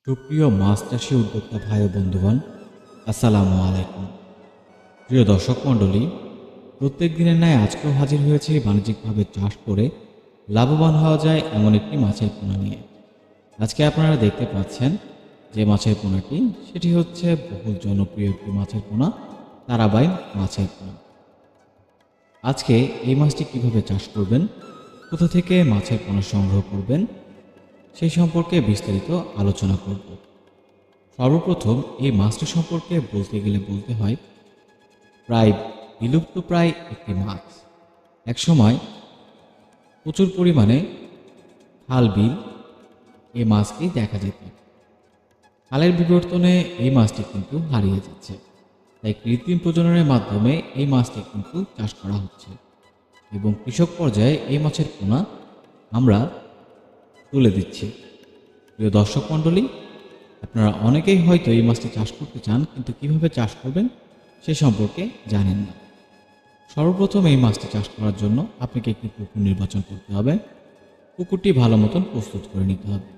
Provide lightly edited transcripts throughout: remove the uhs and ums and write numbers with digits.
সুপ্রিয় মাছ চাষী উদ্যোক্তা ভাই ও বন্ধুগণ, আসসালামু আলাইকুম। প্রিয় দর্শক মণ্ডলী, প্রত্যেক দিনের ন্যায় আজকেও হাজির হয়েছে বাণিজ্যিকভাবে চাষ করে লাভবান হওয়া যায় এমন একটি মাছের পোনা নিয়ে। আজকে আপনারা দেখতে পাচ্ছেন যে মাছের পোনাটি, সেটি হচ্ছে বহুল জনপ্রিয় একটি মাছের পোনা, তারাবাইন মাছের পোনা। আজকে এই মাছটি কিভাবে চাষ করবেন, কোথা থেকে মাছের পোনা সংগ্রহ করবেন, সেই সম্পর্কে বিস্তারিত আলোচনা করব। সর্বপ্রথম এই মাছটি সম্পর্কে বলতে গেলে বলতে হয় প্রায় বিলুপ্তপ্রায় একটি মাছ। একসময় প্রচুর পরিমাণে খাল বিল এই মাছটি দেখা যেত। খালের বিবর্তনে এই মাছটি কিন্তু হারিয়ে যাচ্ছে, তাই কৃত্রিম প্রজননের মাধ্যমে এই মাছটি কিন্তু চাষ করা হচ্ছে এবং কৃষক পর্যায়ে এই মাছের পোনা আমরা তুলে দিচ্ছি। প্রিয় দর্শক মণ্ডলী, আপনারা অনেকেই হয়তো এই মাছটি চাষ করতে চান, কিন্তু কিভাবে চাষ করবেন সে সম্পর্কে জানেন না। সর্বপ্রথম এই মাছটি চাষ করার জন্য আপনাকে একটি পুকুর নির্বাচন করতে হবে। পুকুরটি ভালো মতন প্রস্তুত করে নিতে হবে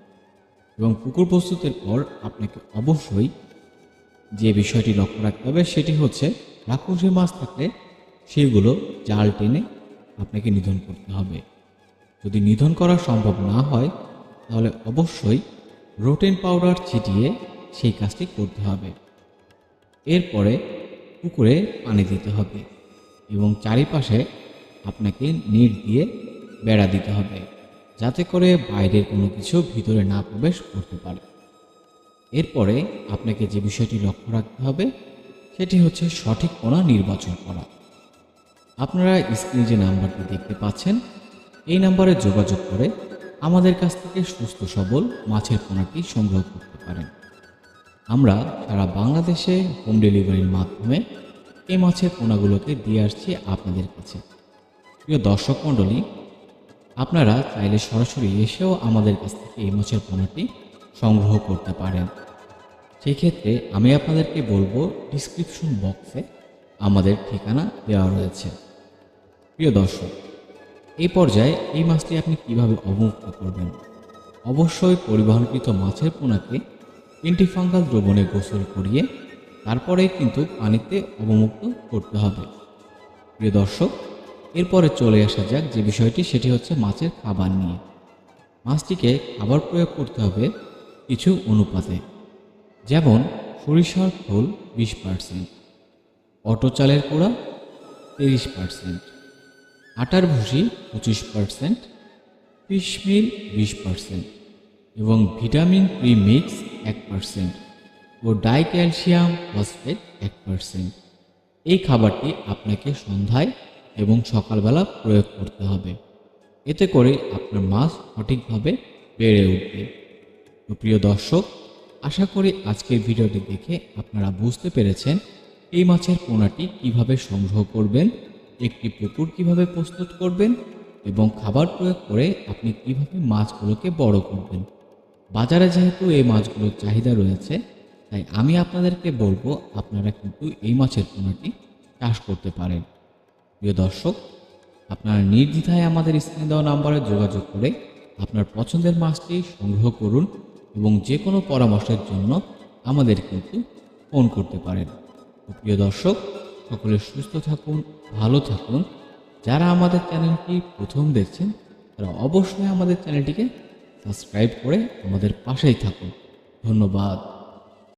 এবং পুকুর প্রস্তুতের পর আপনাকে অবশ্যই যে বিষয়টি লক্ষ্য রাখতে হবে সেটি হচ্ছে রাক্ষসী মাছ থাকলে সেগুলো জাল টেনে আপনাকে নিধন করতে হবে। যদি নিধন করা সম্ভব না হয় তাহলে অবশ্যই রোটেন পাউডার ছিটিয়ে সেই কাজটি করতে হবে। এরপরে পুকুরে পানি দিতে হবে এবং চারিপাশে আপনাকে নেট দিয়ে বেড়া দিতে হবে, যাতে করে বাইরের কোনো কিছু ভিতরে না প্রবেশ করতে পারে। এরপরে আপনাকে যে বিষয়টি লক্ষ্য রাখতে হবে সেটি হচ্ছে সঠিক পোনা নির্বাচন করা। আপনারা স্ক্রিনে যে নাম্বারটি দেখতে পাচ্ছেন, এই নাম্বারে যোগাযোগ করে আমাদের কাছ থেকে সুস্থ সবল মাছের পোনাটি সংগ্রহ করতে পারেন। আমরা সারা বাংলাদেশে হোম ডেলিভারির মাধ্যমে এই মাছের পোনাগুলোকে দিয়ে আসছি আপনাদের কাছে। প্রিয় দর্শক মণ্ডলী, আপনারা চাইলে সরাসরি এসেও আমাদের কাছ থেকে এই মাছের পোনাটি সংগ্রহ করতে পারেন। সেই ক্ষেত্রে আমি আপনাদেরকে বলবো, ডিসক্রিপশন বক্সে আমাদের ঠিকানা দেওয়া রয়েছে। প্রিয় দর্শক, এই পর্যায়ে এই মাছটি আপনি কিভাবে অবমুক্ত করবেন? অবশ্যই পরিবহনকৃত মাছের পোনাকে অ্যান্টিফাঙ্গাল দ্রবণে গোসল করিয়ে তারপরে কিন্তু পানিতে অবমুক্ত করতে হবে। প্রিয় দর্শক, এরপরে চলে আসা যাক যে বিষয়টি, সেটি হচ্ছে মাছের খাবার নিয়ে। মাছটিকে খাবার প্রয়োগ করতে হবে কিছু অনুপাতে, যেমন সরিষার খোল 20%, অটো চালের কুড়া 30%, আটার ভুসি 25%, ফিশ মিল 20% এবং ভিটামিন প্রিমিক্স 1% ও ডাই ক্যালসিয়াম ফসফেট 1%। এই খাবারটি আপনাকে সন্ধ্যায় এবং সকালবেলা প্রয়োগ করতে হবে। এতে করে আপনার মাছ সঠিকভাবে বেড়ে উঠবে। তো প্রিয় দর্শক, আশা করি আজকের ভিডিওটি দেখে আপনারা বুঝতে পেরেছেন এই মাছের পোনাটি কিভাবে সংগ্রহ করবেন, একটি পুকুর কিভাবে প্রস্তুত করবেন এবং খাবার প্রয়োগ করে আপনি কিভাবে মাছগুলোকে বড় করবেন। বাজারে যেহেতু এই মাছগুলোর চাহিদা রয়েছে, তাই আমি আপনাদেরকে বলবো আপনারা কিন্তু এই মাছের পোনাটি চাষ করতে পারেন। প্রিয় দর্শক, আপনারা নির্দ্বিধায় আমাদের স্ক্রিনে দেওয়া নাম্বারে যোগাযোগ করে আপনার পছন্দের মাছটি সংগ্রহ করুন এবং যে কোনো পরামর্শের জন্য আমাদের কিন্তু ফোন করতে পারেন। প্রিয় দর্শক, সকলে সুস্থ থাকুন, ভালো থাকুন। যারা আমাদের চ্যানেলটি প্রথম দেখছেন তারা অবশ্যই আমাদের চ্যানেলটিকে সাবস্ক্রাইব করে আমাদের পাশেই থাকুন। ধন্যবাদ।